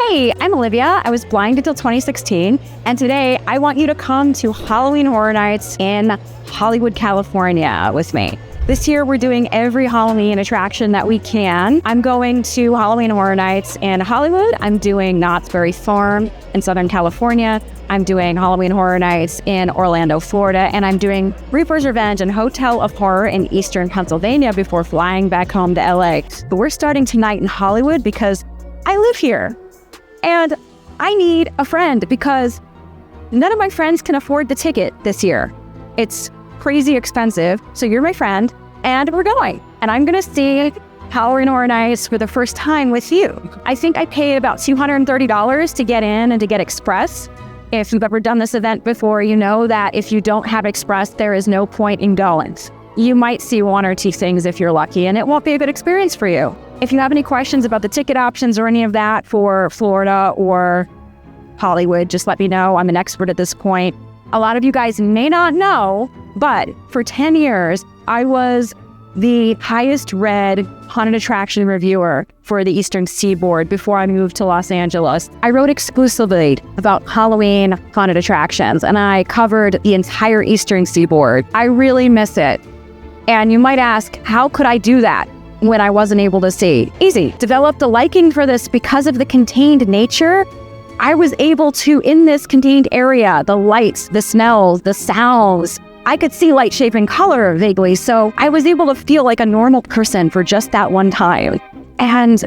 Hey, I'm Olivia. I was blind until 2016, and today I want you to come to Halloween Horror Nights in Hollywood, California with me. This year, we're doing every Halloween attraction that we can. I'm going to Halloween Horror Nights in Hollywood. I'm doing Knott's Berry Farm in Southern California. I'm doing Halloween Horror Nights in Orlando, Florida, and I'm doing Reaper's Revenge and Hotel of Horror in Eastern Pennsylvania before flying back home to LA. But we're starting tonight in Hollywood because I live here. And I need a friend because none of my friends can afford the ticket this year. It's crazy expensive. So you're my friend and we're going. And I'm going to see Halloween Horror Nights for the first time with you. I think I paid about $230 to get in and to get Express. If you've ever done this event before, you know that if you don't have Express, there is no point in going. You might see one or two things if you're lucky, and it won't be a good experience for you. If you have any questions about the ticket options or any of that for Florida or Hollywood, just let me know. I'm an expert at this point. A lot of you guys may not know, but for 10 years, I was the highest read haunted attraction reviewer for the Eastern Seaboard before I moved to Los Angeles. I wrote exclusively about Halloween haunted attractions, and I covered the entire Eastern Seaboard. I really miss it. And you might ask, how could I do that when I wasn't able to see? Easy. Developed a liking for this because of the contained nature. I was able to, in this contained area, the lights, the smells, the sounds, I could see light, shape, and color vaguely. So I was able to feel like a normal person for just that one time. And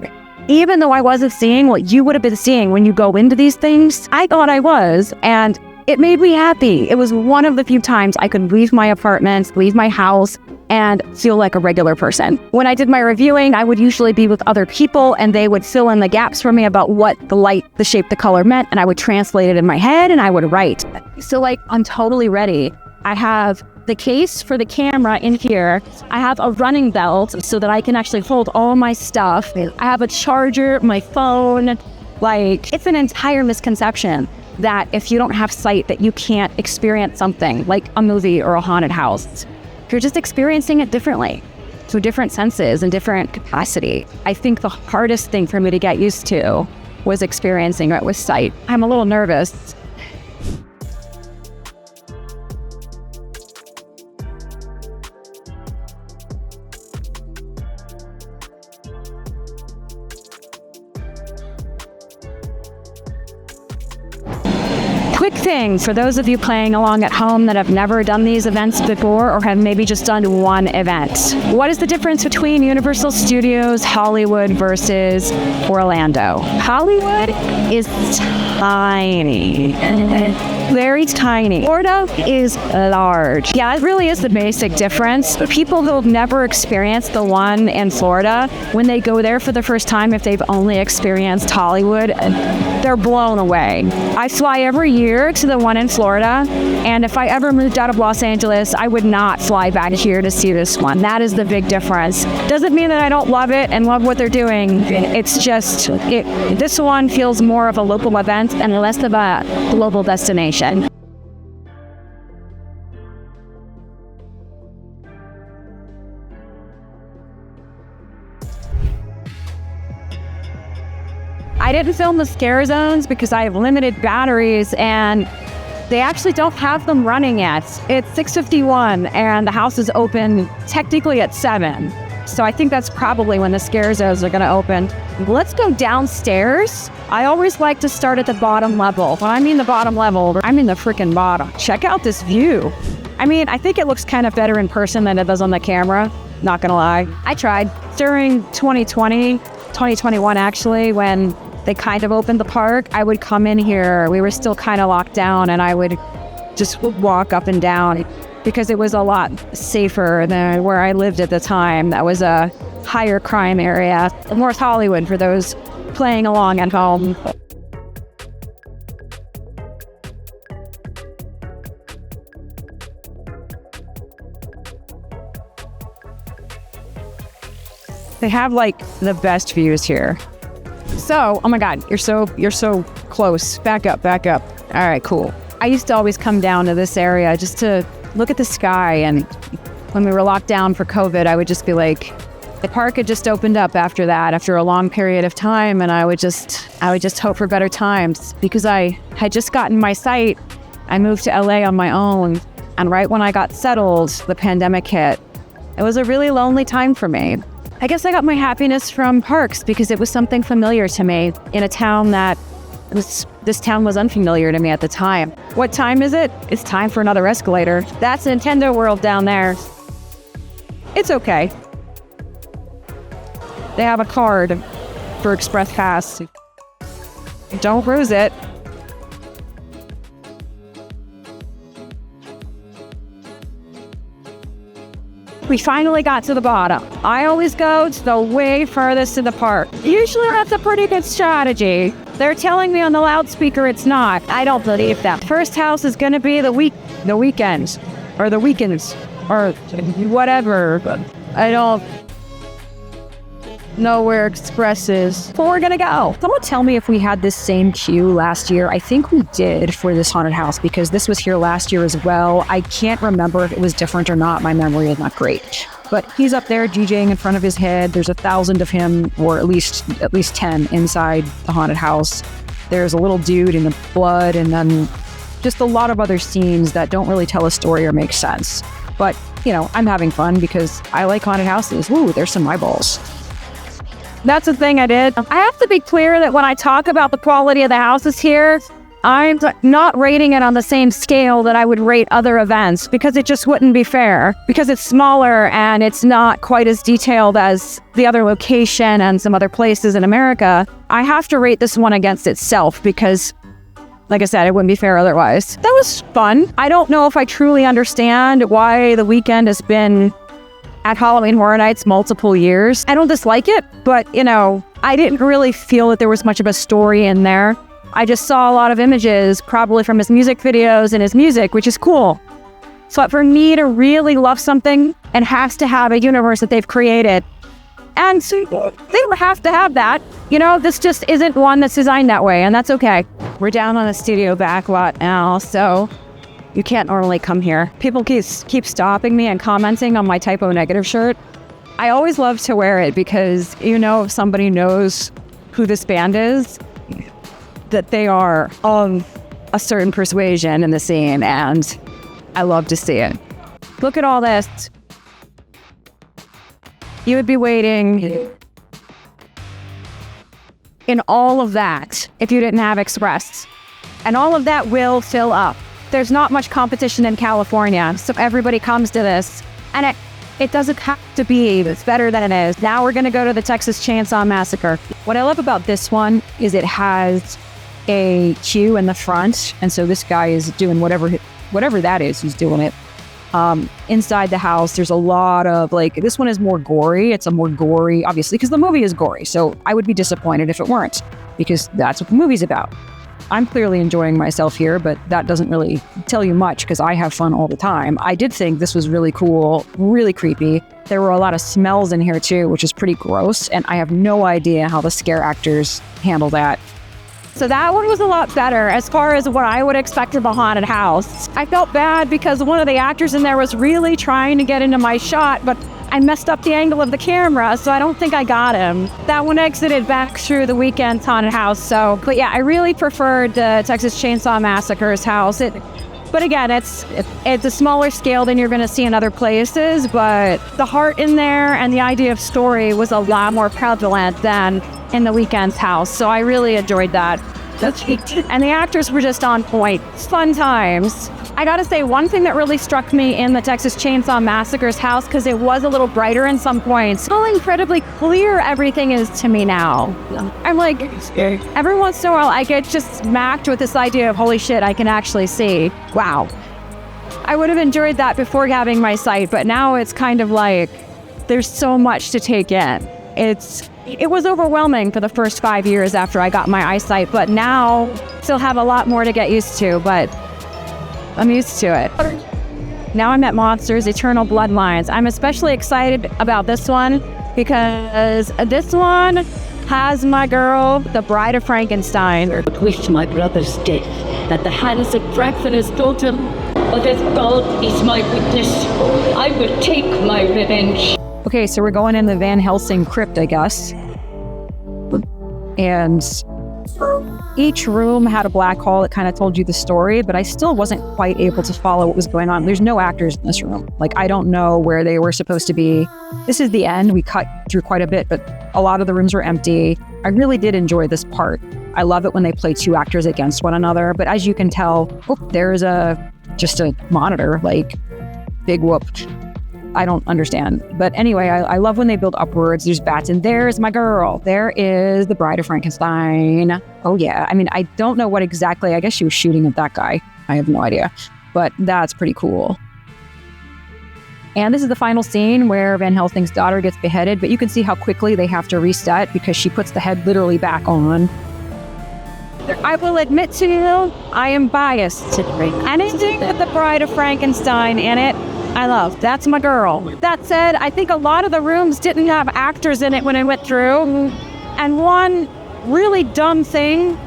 even though I wasn't seeing what you would have been seeing when you go into these things, I thought I was, and it made me happy. It was one of the few times I could leave my apartment, leave my house, and feel like a regular person. When I did my reviewing, I would usually be with other people and they would fill in the gaps for me about what the light, the shape, the color meant, and I would translate it in my head and I would write. So I'm totally ready. I have the case for the camera in here. I have a running belt so that I can actually hold all my stuff. I have a charger, my phone. It's an entire misconception that if you don't have sight that you can't experience something like a movie or a haunted house. You're just experiencing it differently, through different senses and different capacity. I think the hardest thing for me to get used to was experiencing it with sight. I'm a little nervous. Quick thing for those of you playing along at home that have never done these events before or have maybe just done one event. What is the difference between Universal Studios Hollywood versus Orlando? Hollywood is tiny. Very tiny. Florida is large. Yeah, it really is the basic difference. People who have never experienced the one in Florida, when they go there for the first time, if they've only experienced Hollywood, they're blown away. I fly every year to the one in Florida, and if I ever moved out of Los Angeles, I would not fly back here to see this one. That is the big difference. Doesn't mean that I don't love it and love what they're doing. It's just, this one feels more of a local event and less of a global destination. I didn't film the scare zones because I have limited batteries and they actually don't have them running yet. It's 6:51 and the house is open technically at 7. So I think that's probably when the scare zones are going to open. Let's go downstairs. I always like to start at the bottom level. When I mean the bottom level, I mean the freaking bottom. Check out this view. I think it looks kind of better in person than it does on the camera. Not gonna lie. I tried. During 2021 actually, when they kind of opened the park, I would come in here. We were still kind of locked down and I would just walk up and down because it was a lot safer than where I lived at the time. That was a higher crime area. North Hollywood for those playing along at home. They have the best views here. So, oh my God, you're so close. Back up. All right, cool. I used to always come down to this area just to look at the sky, and when we were locked down for COVID, I would just be like, The park had just opened up after that, after a long period of time, and I would just hope for better times. Because I had just gotten my sight, I moved to LA on my own, and right when I got settled, the pandemic hit. It was a really lonely time for me. I guess I got my happiness from parks because it was something familiar to me in a town that this town was unfamiliar to me at the time. What time is it? It's time for another escalator. That's Nintendo World down there. It's okay. They have a card for Express Pass. Don't bruise it. We finally got to the bottom. I always go to the way furthest in the park. Usually that's a pretty good strategy. They're telling me on the loudspeaker it's not. I don't believe that. First house is gonna be the weekends, or the weekends, or whatever. I don't know where Express is. So we're gonna go. Someone tell me if we had this same queue last year. I think we did for this haunted house because this was here last year as well. I can't remember if it was different or not. My memory is not great. But he's up there DJing in front of his head. There's 1,000 of him, or at least 10 inside the haunted house. There's a little dude in the blood, and then just a lot of other scenes that don't really tell a story or make sense. But, you know, I'm having fun because I like haunted houses. Woo, there's some eyeballs. That's the thing I did. I have to be clear that when I talk about the quality of the houses here, I'm not rating it on the same scale that I would rate other events because it just wouldn't be fair. Because it's smaller and it's not quite as detailed as the other location and some other places in America, I have to rate this one against itself because, like I said, it wouldn't be fair otherwise. That was fun. I don't know if I truly understand why the weekend has been at Halloween Horror Nights multiple years. I don't dislike it, but, you know, I didn't really feel that there was much of a story in there. I just saw a lot of images, probably from his music videos and his music, which is cool. So for me to really love something, it has to have a universe that they've created. And so they don't have to have that. You know, this just isn't one that's designed that way, and that's okay. We're down on a studio back lot now, so you can't normally come here. People keep stopping me and commenting on my typo negative shirt. I always love to wear it because, you know, if somebody knows who this band is, that they are of a certain persuasion in the scene, and I love to see it. Look at all this. You would be waiting in all of that if you didn't have Express. And all of that will fill up. There's not much competition in California, so everybody comes to this. And it doesn't have to be. It's better than it is. Now we're going to go to the Texas Chainsaw Massacre. What I love about this one is it has a queue in the front, and so this guy is doing whatever that is, he's doing it. Inside the house, there's a lot of, like, this one is more gory. It's a more gory, obviously, because the movie is gory, so I would be disappointed if it weren't, because that's what the movie's about. I'm clearly enjoying myself here, but that doesn't really tell you much because I have fun all the time. I did think this was really cool, really creepy. There were a lot of smells in here too, which is pretty gross, and I have no idea how the scare actors handle that. So that one was a lot better as far as what I would expect of a haunted house. I felt bad because one of the actors in there was really trying to get into my shot, but I messed up the angle of the camera, so I don't think I got him. That one exited back through the weekend's haunted house, but yeah, I really preferred the Texas Chainsaw Massacre's house. But again, it's a smaller scale than you're going to see in other places, but the heart in there and the idea of story was a lot more prevalent than in the weekend's house, so I really enjoyed that. And the actors were just on point. Fun times. I gotta say, one thing that really struck me in the Texas Chainsaw Massacre's house, because it was a little brighter in some points, how incredibly clear everything is to me now. I'm like, every once in a while I get just smacked with this idea of, holy shit, I can actually see. Wow. I would have enjoyed that before having my sight, but now it's kind of like, there's so much to take in. It was overwhelming for the first 5 years after I got my eyesight, but now still have a lot more to get used to, but I'm used to it. Now I'm at Monsters Eternal Bloodlines. I'm especially excited about this one because this one has my girl, the Bride of Frankenstein. Wish my brother's death, that the hands of Braxton has told him, but as God is my witness, I will take my revenge. Okay, so we're going in the Van Helsing crypt, I guess. And each room had a black hole that kind of told you the story, but I still wasn't quite able to follow what was going on. There's no actors in this room. Like, I don't know where they were supposed to be. This is the end. We cut through quite a bit, but a lot of the rooms were empty. I really did enjoy this part. I love it when they play two actors against one another, but as you can tell, there's just a monitor, like, big whoop. I don't understand. But anyway, I love when they build upwards. There's bats, and there's my girl. There is the Bride of Frankenstein. Oh yeah. I mean, I don't know what exactly, I guess she was shooting at that guy. I have no idea, but that's pretty cool. And this is the final scene where Van Helsing's daughter gets beheaded, but you can see how quickly they have to reset because she puts the head literally back on. I will admit to you, I am biased. Anything with the Bride of Frankenstein in it, I love. That's my girl. That said, I think a lot of the rooms didn't have actors in it when I went through. And one really dumb thing,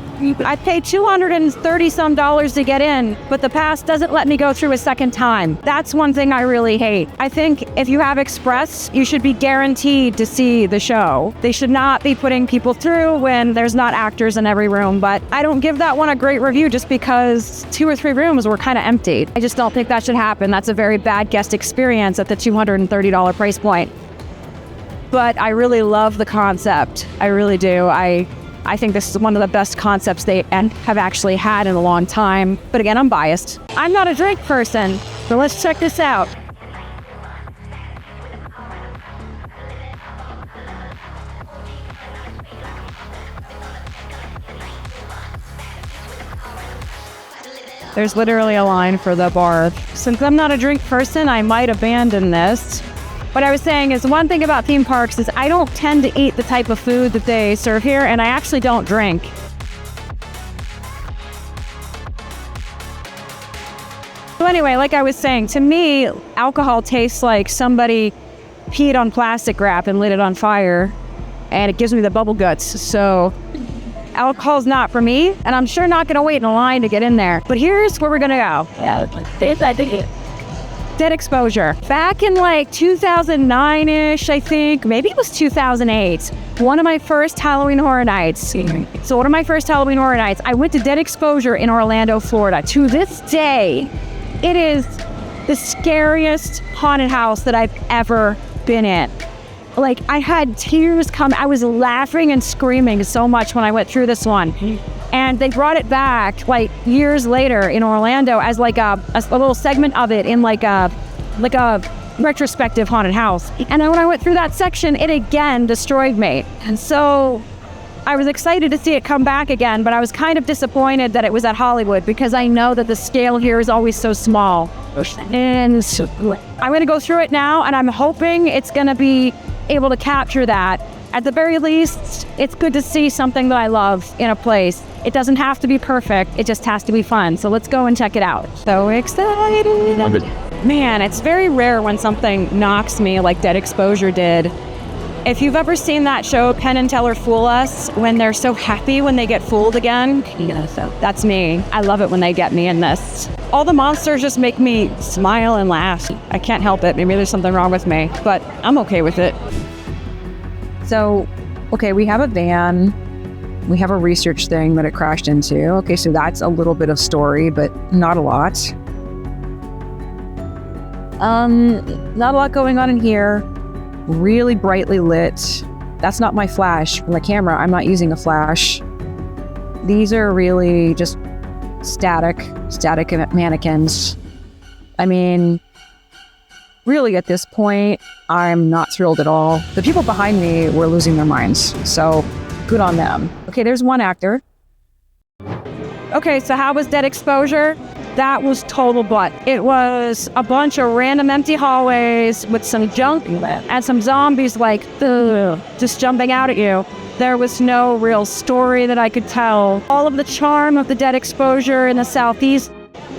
I paid $230 some to get in, but the pass doesn't let me go through a second time. That's one thing I really hate. I think if you have Express, you should be guaranteed to see the show. They should not be putting people through when there's not actors in every room, but I don't give that one a great review just because 2 or 3 rooms were kind of empty. I just don't think that should happen. That's a very bad guest experience at the $230 price point. But I really love the concept. I really do. I think this is one of the best concepts they have actually had in a long time. But again, I'm biased. I'm not a drink person, so let's check this out. There's literally a line for the bar. Since I'm not a drink person, I might abandon this. What I was saying is one thing about theme parks is I don't tend to eat the type of food that they serve here, and I actually don't drink. So anyway, like I was saying, to me, alcohol tastes like somebody peed on plastic wrap and lit it on fire, and it gives me the bubble guts. So alcohol's not for me, and I'm sure not gonna wait in a line to get in there. But here's where we're gonna go. Dead Exposure. Back in like 2009-ish, I think, maybe it was 2008, one of my first Halloween Horror Nights. So one of my first Halloween Horror Nights, I went to Dead Exposure in Orlando, Florida. To this day, it is the scariest haunted house that I've ever been in. Like, I had tears come. I was laughing and screaming so much when I went through this one. And they brought it back like years later in Orlando as like a little segment of it in like a retrospective haunted house. And then when I went through that section, it again destroyed me. And so I was excited to see it come back again, but I was kind of disappointed that it was at Hollywood because I know that the scale here is always so small. And I'm going to go through it now, and I'm hoping it's going to be able to capture that. At the very least, it's good to see something that I love in a place. It doesn't have to be perfect, it just has to be fun. So let's go and check it out. So excited. Man, it's very rare when something knocks me like Dead Exposure did. If you've ever seen that show, Penn and Teller Fool Us, when they're so happy when they get fooled again, that's me. I love it when they get me in this. All the monsters just make me smile and laugh. I can't help it. Maybe there's something wrong with me, but I'm okay with it. So, okay, we have a van. We have a research thing that it crashed into. Okay, so that's a little bit of story, but not a lot. Not a lot going on in here. Really brightly lit. That's not my flash. For my camera, I'm not using a flash. These are really just static mannequins. I mean, really at this point, I'm not thrilled at all. The people behind me were losing their minds, so good on them. Okay, there's one actor. Okay, so how was Dead Exposure? That was total butt. It was a bunch of random empty hallways with some junk and some zombies like, just jumping out at you. There was no real story that I could tell. All of the charm of the Dead Exposure in the Southeast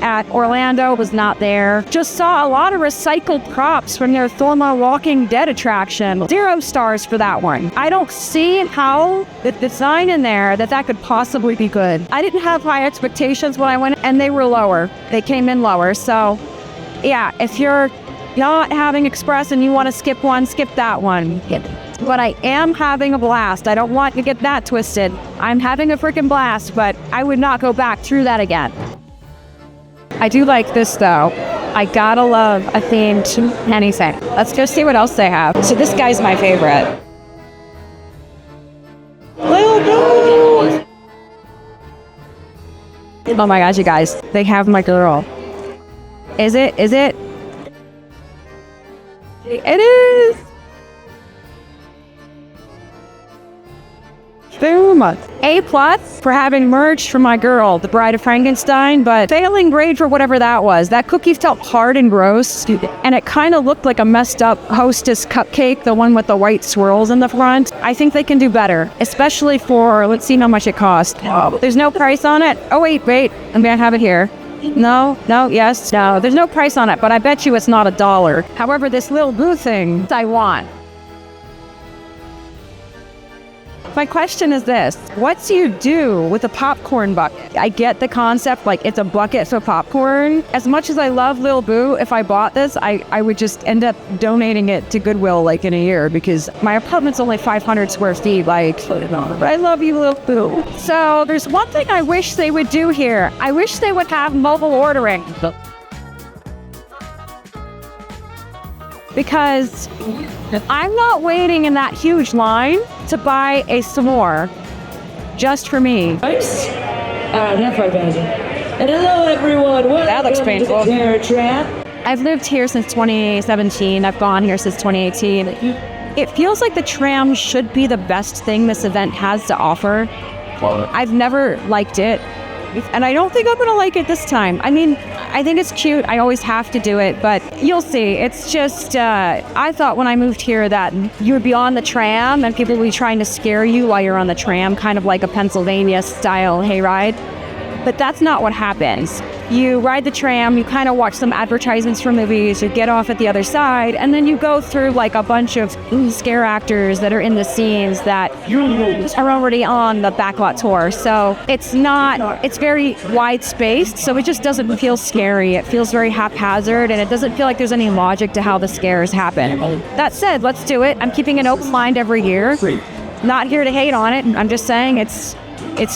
at Orlando was not there. Just saw a lot of recycled props from their Thorma Walking Dead attraction. 0 stars for that one. I don't see how the design in there that could possibly be good. I didn't have high expectations when I went, and they were lower. They came in lower. So yeah, if you're not having express and you want to skip one, skip that one. But I am having a blast. I don't want to get that twisted. I'm having a freaking blast, but I would not go back through that again. I do like this though. I gotta love a themed anything. Let's go see what else they have. So this guy's my favorite. Oh my gosh, you guys, they have my girl. Is it? It is. Boom. A+ for having merged for my girl, the Bride of Frankenstein, but failing grade for whatever that was. That cookie felt hard and gross, and it kind of looked like a messed up Hostess cupcake, the one with the white swirls in the front. I think they can do better, especially for, let's see how much it cost. There's no price on it. Oh, wait, I'm gonna have it here. No, yes, no. There's no price on it, but I bet you it's not $1. However, this little booth thing, I want. My question is this: what do you do with a popcorn bucket? I get the concept, like it's a bucket for popcorn. As much as I love Lil Boo, if I bought this, I would just end up donating it to Goodwill like in a year, because my apartment's only 500 square feet, like, but I love you, Lil Boo. So there's one thing I wish they would do here. I wish they would have mobile ordering. Because I'm not waiting in that huge line to buy a s'more just for me. Oops. Enough already. And hello, everyone. That looks painful. Tram. I've lived here since 2017. I've gone here since 2018. It feels like the tram should be the best thing this event has to offer. I've never liked it, and I don't think I'm gonna like it this time. I mean, I think it's cute. I always have to do it, but you'll see. It's just, I thought when I moved here that you would be on the tram and people would be trying to scare you while you're on the tram, kind of like a Pennsylvania style hayride. But that's not what happens. You ride the tram, you kind of watch some advertisements for movies, you get off at the other side, and then you go through like a bunch of scare actors that are in the scenes that are already on the backlot tour. So it's very wide spaced, so it just doesn't feel scary. It feels very haphazard, and it doesn't feel like there's any logic to how the scares happen. That said, let's do it. I'm keeping an open mind every year. Not here to hate on it. I'm just saying it's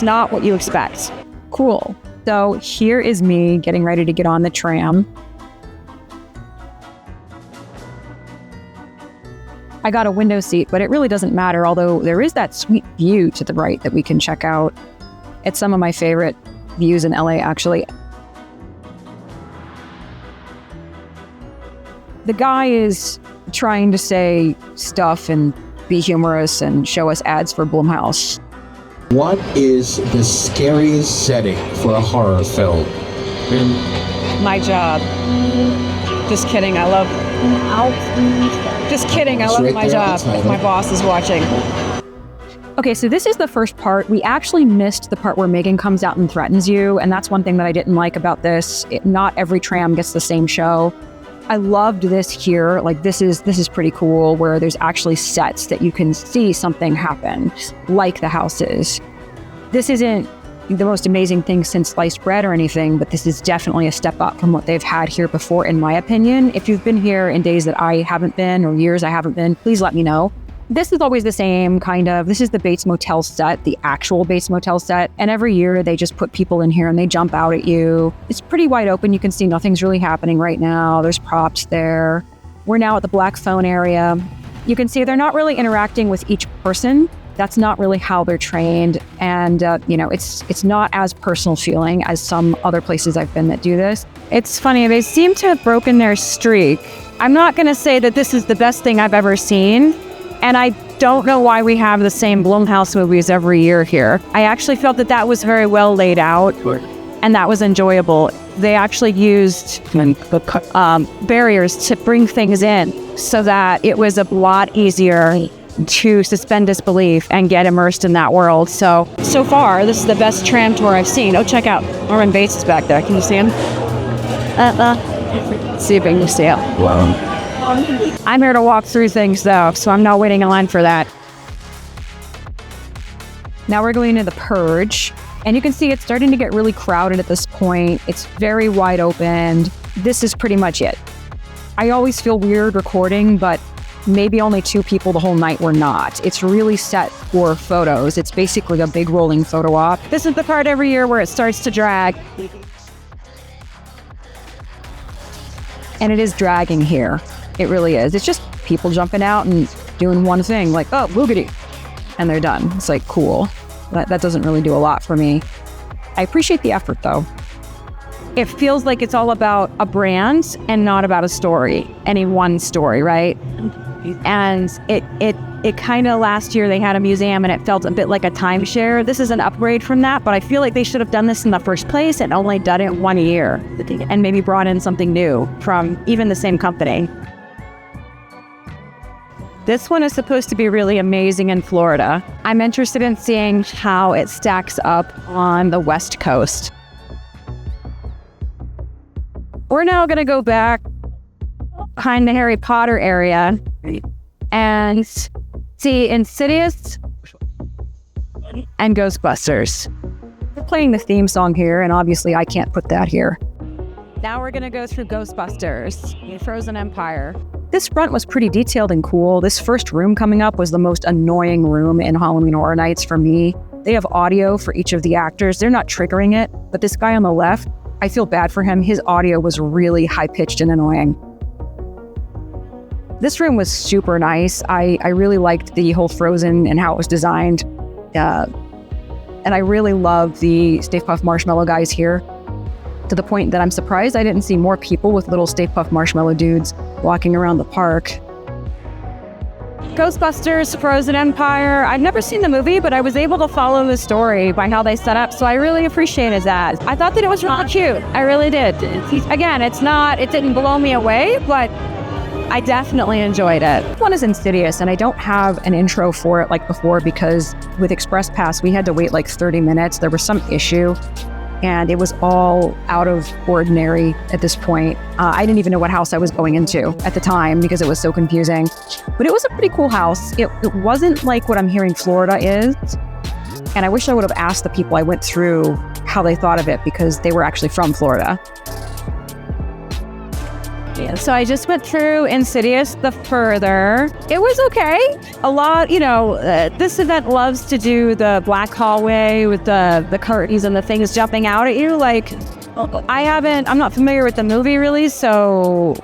not what you expect. Cool. So here is me getting ready to get on the tram. I got a window seat, but it really doesn't matter, although there is that sweet view to the right that we can check out. It's some of my favorite views in LA, actually. The guy is trying to say stuff and be humorous and show us ads for Blumhouse. What is the scariest setting for a horror film? My job. Just kidding, I love my job if my boss is watching. Okay, so this is the first part. We actually missed the part where Megan comes out and threatens you, and that's one thing that I didn't like about this. Not every tram gets the same show. I loved this here. Like this is pretty cool, where there's actually sets that you can see something happen, like the houses. This isn't the most amazing thing since sliced bread or anything, but this is definitely a step up from what they've had here before, in my opinion. If you've been here in days that I haven't been, or years I haven't been, please let me know. This is always the same kind of, this is the Bates Motel set, the actual Bates Motel set. And every year they just put people in here and they jump out at you. It's pretty wide open. You can see nothing's really happening right now. There's props there. We're now at the black phone area. You can see they're not really interacting with each person. That's not really how they're trained. And, it's not as personal feeling as some other places I've been that do this. It's funny, they seem to have broken their streak. I'm not gonna say that this is the best thing I've ever seen. And I don't know why we have the same Blumhouse movies every year here. I actually felt that was very well laid out, and that was enjoyable. They actually used barriers to bring things in so that it was a lot easier to suspend disbelief and get immersed in that world. So far, this is the best tram tour I've seen. Oh, check out Norman Bates is back there. Can you see him? Let's see if I can see him. Wow. I'm here to walk through things though, so I'm not waiting in line for that. Now we're going into the Purge, and you can see it's starting to get really crowded at this point. It's very wide open. This is pretty much it. I always feel weird recording, but maybe only 2 people the whole night were not. It's really set for photos. It's basically a big rolling photo op. This is the part every year where it starts to drag. And it is dragging here. It really is. It's just people jumping out and doing one thing, like, oh, boogity, and they're done. It's like, cool. That doesn't really do a lot for me. I appreciate the effort, though. It feels like it's all about a brand and not about a story, any one story, right? And it kind of, last year they had a museum and it felt a bit like a timeshare. This is an upgrade from that, but I feel like they should have done this in the first place and only done it 1 year and maybe brought in something new from even the same company. This one is supposed to be really amazing in Florida. I'm interested in seeing how it stacks up on the West Coast. We're now going to go back behind the Harry Potter area and see Insidious and Ghostbusters. We're playing the theme song here, and obviously I can't put that here. Now we're going to go through Ghostbusters, the Frozen Empire. This front was pretty detailed and cool. This first room coming up was the most annoying room in Halloween Horror Nights for me. They have audio for each of the actors. They're not triggering it, but this guy on the left, I feel bad for him. His audio was really high-pitched and annoying. This room was super nice. I really liked the whole Frozen and how it was designed. And I really love the Stay Puft Marshmallow guys here, to the point that I'm surprised I didn't see more people with little Stay Puft Marshmallow dudes walking around the park. Ghostbusters, Frozen Empire. I've never seen the movie, but I was able to follow the story by how they set up, so I really appreciated that. I thought that it was really cute. I really did. Again, it didn't blow me away, but I definitely enjoyed it. This one is Insidious, and I don't have an intro for it like before because with Express Pass, we had to wait like 30 minutes. There was some issue, and it was all out of ordinary at this point. I didn't even know what house I was going into at the time because it was so confusing. But it was a pretty cool house. It wasn't like what I'm hearing Florida is. And I wish I would have asked the people I went through how they thought of it because they were actually from Florida. Yeah, so I just went through Insidious the further. It was okay. A lot, this event loves to do the black hallway with the curtains and the things jumping out at you. Like, I'm not familiar with the movie really, so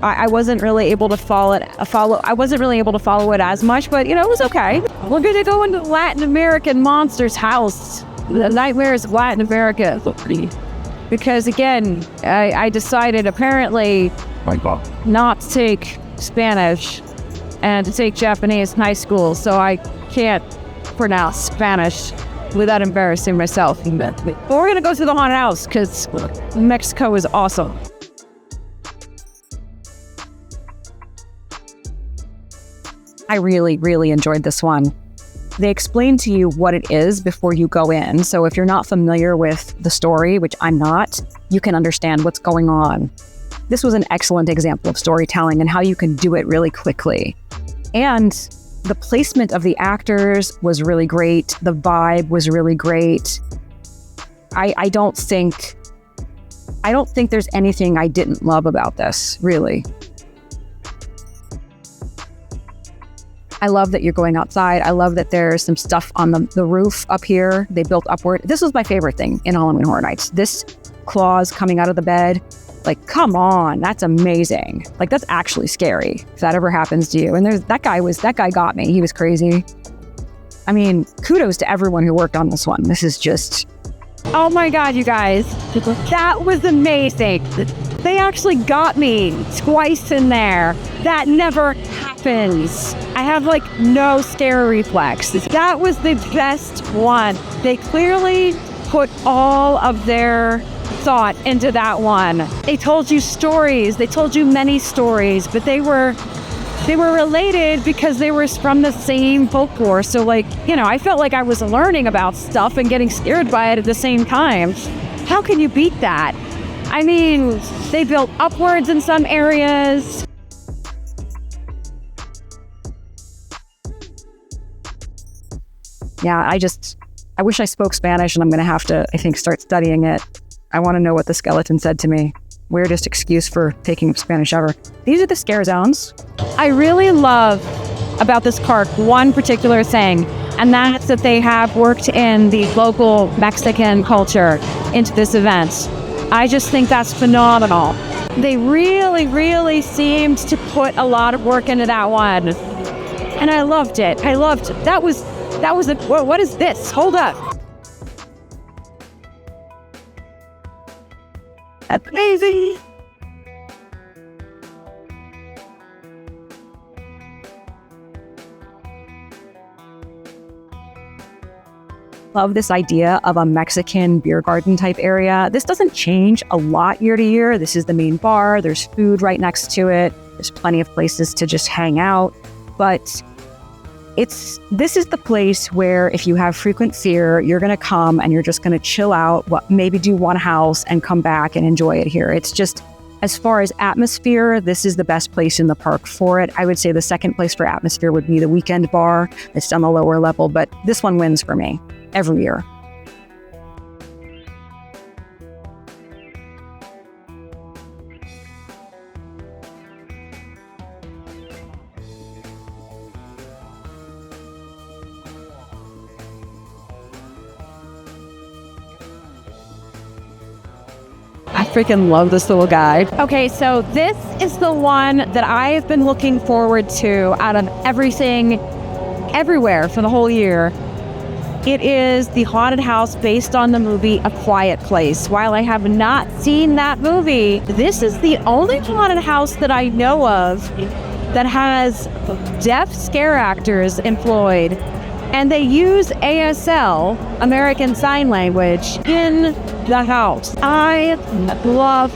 I wasn't really able to follow it as much, but it was okay. We're gonna go into Latin American monster's house. The Nightmares of Latin America. Because again, I decided apparently not to take Spanish and to take Japanese in high school, so I can't pronounce Spanish without embarrassing myself. But we're gonna go to the haunted house because Mexico is awesome. I really, really enjoyed this one. They explain to you what it is before you go in. So if you're not familiar with the story, which I'm not, you can understand what's going on. This was an excellent example of storytelling and how you can do it really quickly. And the placement of the actors was really great. The vibe was really great. I don't think there's anything I didn't love about this, really. I love that you're going outside. I love that there's some stuff on the roof up here. They built upward. This was my favorite thing in Halloween Horror Nights. This claws coming out of the bed. Like, come on, that's amazing. Like, that's actually scary if that ever happens to you. And that guy got me. He was crazy. I mean, kudos to everyone who worked on this one. This is just, oh my God, you guys. That was amazing. They actually got me twice in there. That never happens. I have like no scare reflex. That was the best one. They clearly put all of their thought into that one. They told you stories. They told you many stories, but they were related because they were from the same folklore. So like, I felt like I was learning about stuff and getting scared by it at the same time. How can you beat that? I mean, they built upwards in some areas. Yeah, I wish I spoke Spanish, and I'm going to have to, I think, start studying it. I want to know what the skeleton said to me. weirdest excuse for taking Spanish ever. These are the scare zones. I really love about this park one particular thing, and that's that they have worked in the local Mexican culture into this event. I just think that's phenomenal. They really seemed to put a lot of work into that one. And I loved it. That was what is this? Hold up. That's amazing. Love this idea of a Mexican beer garden type area. This doesn't change a lot year to year. This is the main bar. There's food right next to it. There's plenty of places to just hang out. But this is the place where if you have frequent fear, you're going to come and you're just going to chill out, maybe do one house and come back and enjoy it here. It's just, as far as atmosphere, this is the best place in the park for it. I would say the second place for atmosphere would be the weekend bar. It's on the lower level, but this one wins for me every year. I freaking love this little guy. Okay, so this is the one that I've been looking forward to out of everything, everywhere for the whole year. It is the haunted house based on the movie A Quiet Place. While I have not seen that movie, this is the only haunted house that I know of that has deaf scare actors employed. And they use ASL, American Sign Language, in the house. I love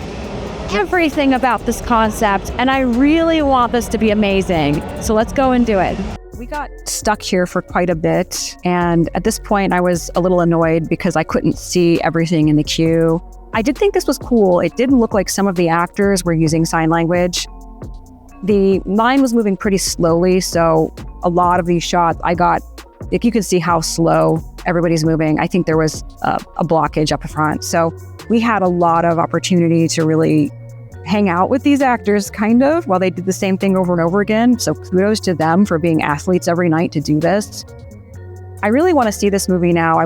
everything about this concept, and I really want this to be amazing. So let's go and do it. We got stuck here for quite a bit, and at this point I was a little annoyed because I couldn't see everything in the queue. I did think this was cool. It did look like some of the actors were using sign language. The line was moving pretty slowly, so a lot of these shots I got, if you could see how slow everybody's moving, I think there was a blockage up front. So we had a lot of opportunity to really hang out with these actors, kind of, while they did the same thing over and over again. So kudos to them for being athletes every night to do this. I really want to see this movie now. I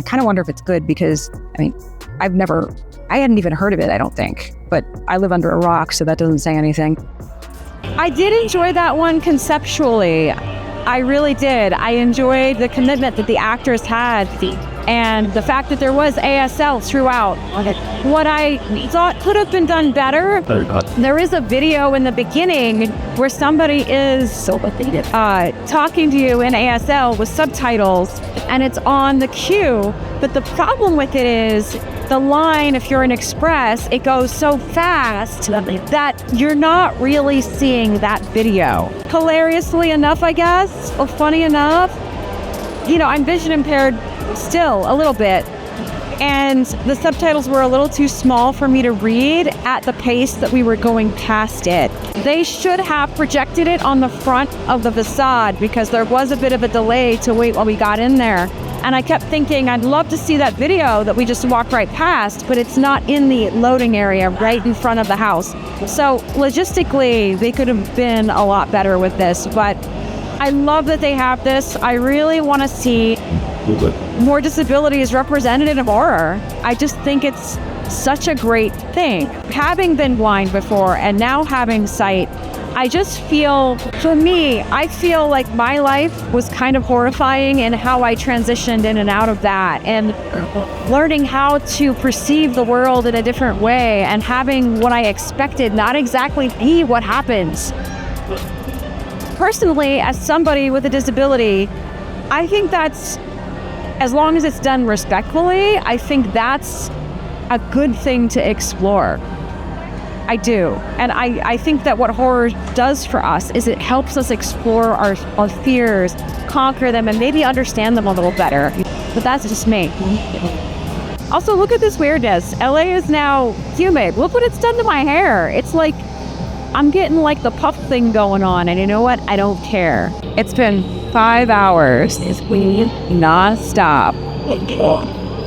kind of wonder if it's good because, I mean, I hadn't even heard of it, I don't think. But I live under a rock, so that doesn't say anything. I did enjoy that one conceptually. I really did. I enjoyed the commitment that the actors had and the fact that there was ASL throughout. What I thought could have been done better, there is a video in the beginning where somebody is talking to you in ASL with subtitles, and it's on the queue. But the problem with it is the line, if you're an express, it goes so fast that you're not really seeing that video. Hilariously enough, I guess, or funny enough, I'm vision impaired still a little bit, and the subtitles were a little too small for me to read at the pace that we were going past it. They should have projected it on the front of the facade because there was a bit of a delay to wait while we got in there. And I kept thinking, I'd love to see that video that we just walked right past, but it's not in the loading area right in front of the house. So logistically, they could have been a lot better with this, but I love that they have this. I really want to see more disabilities represented in horror. I just think it's such a great thing. Having been blind before and now having sight, I just feel, for me, I feel like my life was kind of horrifying in how I transitioned in and out of that, and learning how to perceive the world in a different way and having what I expected not exactly be what happens. Personally, as somebody with a disability, I think that's, as long as it's done respectfully, I think that's a good thing to explore. I do. And I think that what horror does for us is it helps us explore our fears, conquer them, and maybe understand them a little better. But that's just me. Also, look at this weirdness. LA is now humid. Look what it's done to my hair. It's like, I'm getting like the puff thing going on, and you know what? I don't care. It's been 5 hours. It's non-stop.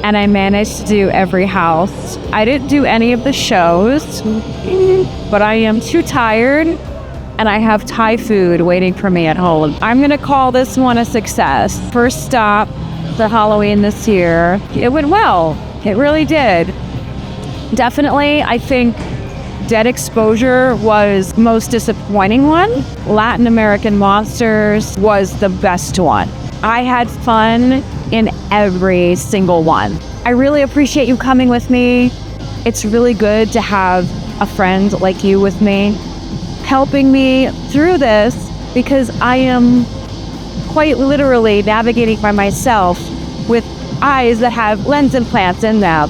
and I managed to do every house. I didn't do any of the shows, but I am too tired, and I have Thai food waiting for me at home. I'm gonna call this one a success. First stop for Halloween this year. It went well. It really did. Definitely, I think Dead Exposure was most disappointing one. Latin American Monsters was the best one. I had fun in every single one. I really appreciate you coming with me. It's really good to have a friend like you with me, helping me through this, because I am quite literally navigating by myself with eyes that have lens implants in them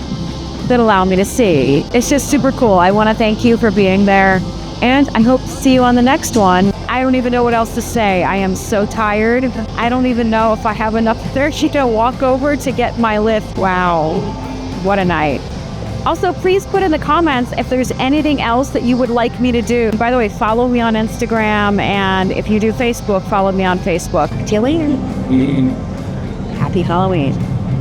that allow me to see. It's just super cool. I want to thank you for being there, and I hope to see you on the next one. I don't even know what else to say. I am so tired. I don't even know if I have enough energy to walk over to get my lift. Wow, what a night. Also, please put in the comments if there's anything else that you would like me to do. By the way, follow me on Instagram, and if you do Facebook, follow me on Facebook. See you later. Happy Halloween.